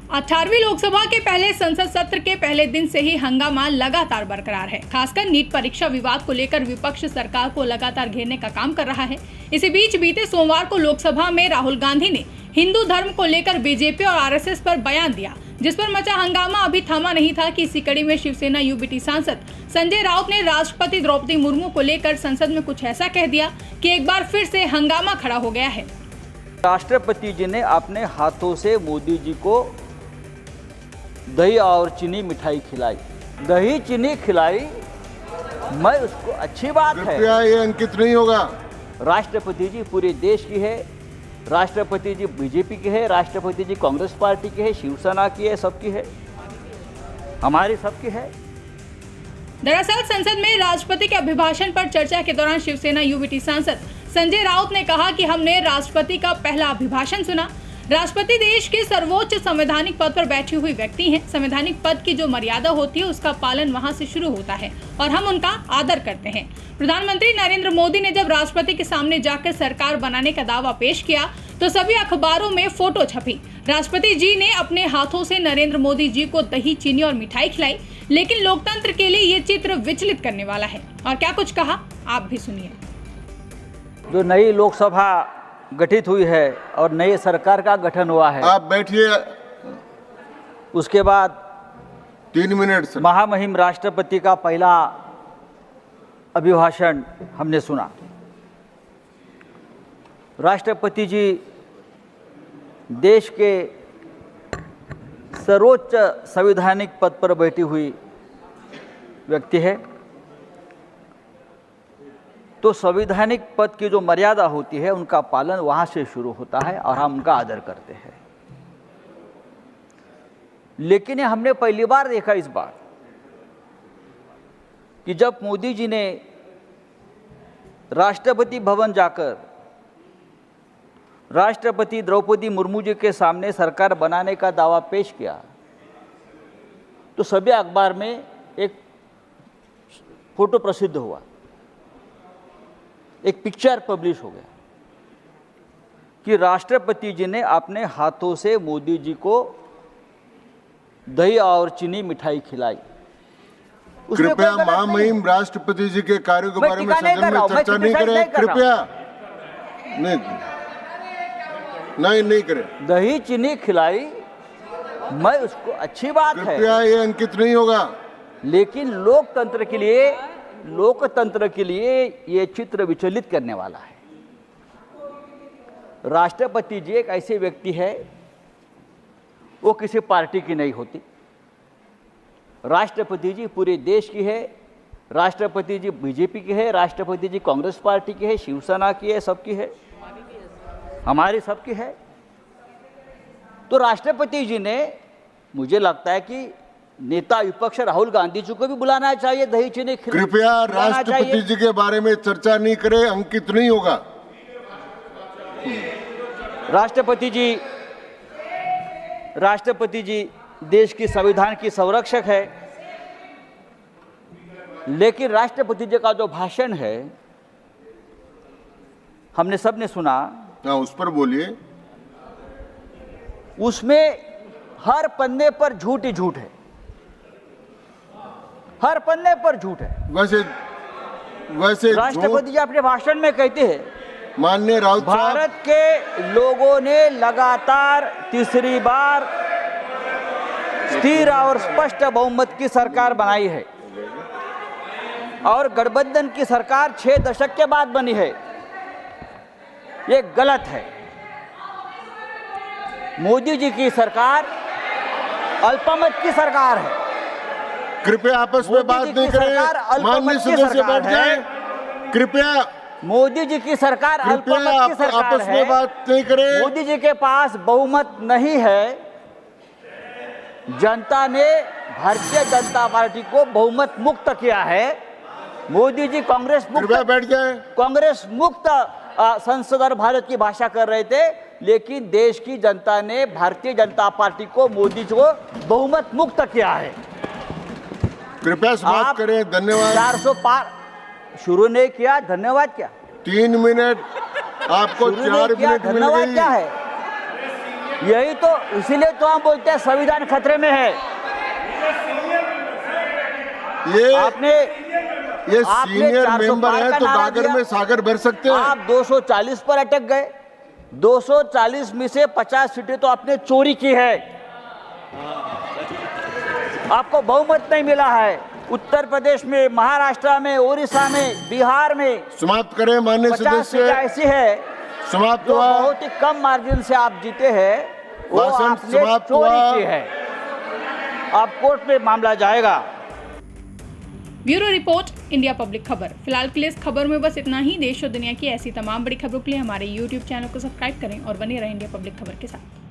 18वीं लोकसभा के पहले संसद सत्र के पहले दिन से ही हंगामा लगातार बरकरार है। खासकर नीट परीक्षा विवाद को लेकर विपक्ष सरकार को लगातार घेरने का काम कर रहा है। इसी बीच बीते सोमवार को लोकसभा में राहुल गांधी ने हिंदू धर्म को लेकर बीजेपी और आरएसएस पर बयान दिया, जिस पर मचा हंगामा अभी थमा नहीं था कि इसी कड़ी में शिवसेना यूबीटी सांसद संजय राउत ने राष्ट्रपति द्रौपदी मुर्मू को लेकर संसद में कुछ ऐसा कह दिया कि एक बार फिर से हंगामा खड़ा हो गया है। राष्ट्रपति जी ने अपने हाथों से मोदी जी को दही और चीनी मिठाई खिलाई, दही चीनी खिलाई, मैं उसको अच्छी बात है। कृपया ये अंकित नहीं होगा। राष्ट्रपति जी पूरे देश की है, राष्ट्रपति जी बीजेपी के है, राष्ट्रपति जी कांग्रेस पार्टी के है, शिवसेना की है, सबकी है, हमारी सबकी है। दरअसल संसद में राष्ट्रपति के अभिभाषण पर चर्चा के दौरान शिवसेना यूबीटी सांसद संजय राउत ने कहा कि हमने राष्ट्रपति का पहला अभिभाषण सुना। राष्ट्रपति देश के सर्वोच्च संवैधानिक पद पर बैठी हुई व्यक्ति हैं। संवैधानिक पद की जो मर्यादा होती है उसका पालन वहां से शुरू होता है और हम उनका आदर करते हैं। प्रधानमंत्री नरेंद्र मोदी ने जब राष्ट्रपति के सामने जाकर सरकार बनाने का दावा पेश किया तो सभी अखबारों में फोटो छपी। राष्ट्रपति जी ने अपने हाथों से नरेंद्र मोदी जी को दही, चीनी और मिठाई खिलाई, लेकिन लोकतंत्र के लिए ये चित्र विचलित करने वाला है। और क्या कुछ कहा आप भी सुनिए। जो नई लोकसभा गठित हुई है और नई सरकार का गठन हुआ है, आप बैठिए। उसके बाद 3 मिनट से महामहिम राष्ट्रपति का पहला अभिभाषण हमने सुना। राष्ट्रपति जी देश के सर्वोच्च संवैधानिक पद पर बैठी हुई व्यक्ति है, तो संवैधानिक पद की जो मर्यादा होती है उनका पालन वहां से शुरू होता है और हम उनका आदर करते हैं। लेकिन हमने पहली बार देखा इस बार कि जब मोदी जी ने राष्ट्रपति भवन जाकर राष्ट्रपति द्रौपदी मुर्मू जी के सामने सरकार बनाने का दावा पेश किया तो सभी अखबार में एक फोटो प्रसिद्ध हुआ, एक पिक्चर पब्लिश हो गया कि राष्ट्रपति जी ने अपने हाथों से मोदी जी को दही और चीनी मिठाई खिलाई। कृपया महामहिम राष्ट्रपति जी के कार्यों के बारे में सदन में चर्चा नहीं करें। कृपया नहीं करें। दही चीनी खिलाई, मैं उसको अच्छी बात है। कृपया ये अंकित नहीं होगा। लेकिन लोकतंत्र के लिए ये चित्र विचलित करने वाला है। राष्ट्रपति जी एक ऐसे व्यक्ति है, वो किसी पार्टी की नहीं होती। राष्ट्रपति जी पूरे देश की है, राष्ट्रपति जी बीजेपी की है, राष्ट्रपति जी कांग्रेस पार्टी की है, शिवसेना की है, सबकी है, हमारी सबकी है। तो राष्ट्रपति जी ने, मुझे लगता है कि नेता विपक्ष राहुल गांधी जी को भी बुलाना चाहिए, दही चीनी कृपया राष्ट्रपति जी के बारे में चर्चा नहीं करें, अंकित नहीं होगा। राष्ट्रपति जी देश की संविधान की संरक्षक है, लेकिन राष्ट्रपति जी का जो भाषण है हमने सबने सुना। उस पर बोलिए। उसमें हर पन्ने पर झूठ ही झूठ है, हर पन्ने पर झूठ है। वैसे राष्ट्रपति जी अपने भाषण में कहते हैं, माननीय राउत साहब, भारत के लोगों ने लगातार तीसरी बार स्थिर और स्पष्ट बहुमत की सरकार बनाई है और गठबंधन की सरकार 6 दशक के बाद बनी है। ये गलत है। मोदी जी की सरकार अल्पमत की सरकार है। कृपया आपस में बात नहीं करें। माननीय सदस्य बैठ जाए। कृपया मोदी जी की सरकार अल्पमत की सरकार आपस में बात नहीं करें। मोदी जी के पास बहुमत नहीं है। जनता ने भारतीय जनता पार्टी को बहुमत मुक्त किया है। मोदी जी कांग्रेस मुक्त, बैठ जाए। कांग्रेस मुक्त संसद और भारत की भाषा कर रहे थे, लेकिन देश की जनता ने भारतीय जनता पार्टी को, मोदी जी को बहुमत मुक्त किया है। कृपया समाप्त करें। धन्यवाद। 400 पार शुरू नहीं किया, धन्यवाद क्या? 3 मिनट आपको 4 मिनट मिल गई। क्या है? यही तो, इसीलिए तो हम बोलते हैं संविधान खतरे में है। ये सीनियर मेंबर है तो गागर में सागर भर सकते हैं। आप 240 पर अटक गए। 240 में से 50 सीटें तो आपने चोरी की है। आपको बहुमत नहीं मिला है। उत्तर प्रदेश में, महाराष्ट्र में, उड़ीसा में, बिहार में समाप्त करें माननीय 50 सीटें सदस्य। ऐसी है समाप्त जो हुआ। बहुत ही कम मार्जिन से आप जीते हैं, वो भाषण आपने समाप्त चोरी हुआ। की है। अब कोर्ट में मामला जाएगा। ब्यूरो रिपोर्ट, इंडिया पब्लिक खबर। फिलहाल के लिए इस खबर में बस इतना ही। देश और दुनिया की ऐसी तमाम बड़ी खबरों के लिए हमारे YouTube चैनल को सब्सक्राइब करें और बने रहें इंडिया पब्लिक खबर के साथ।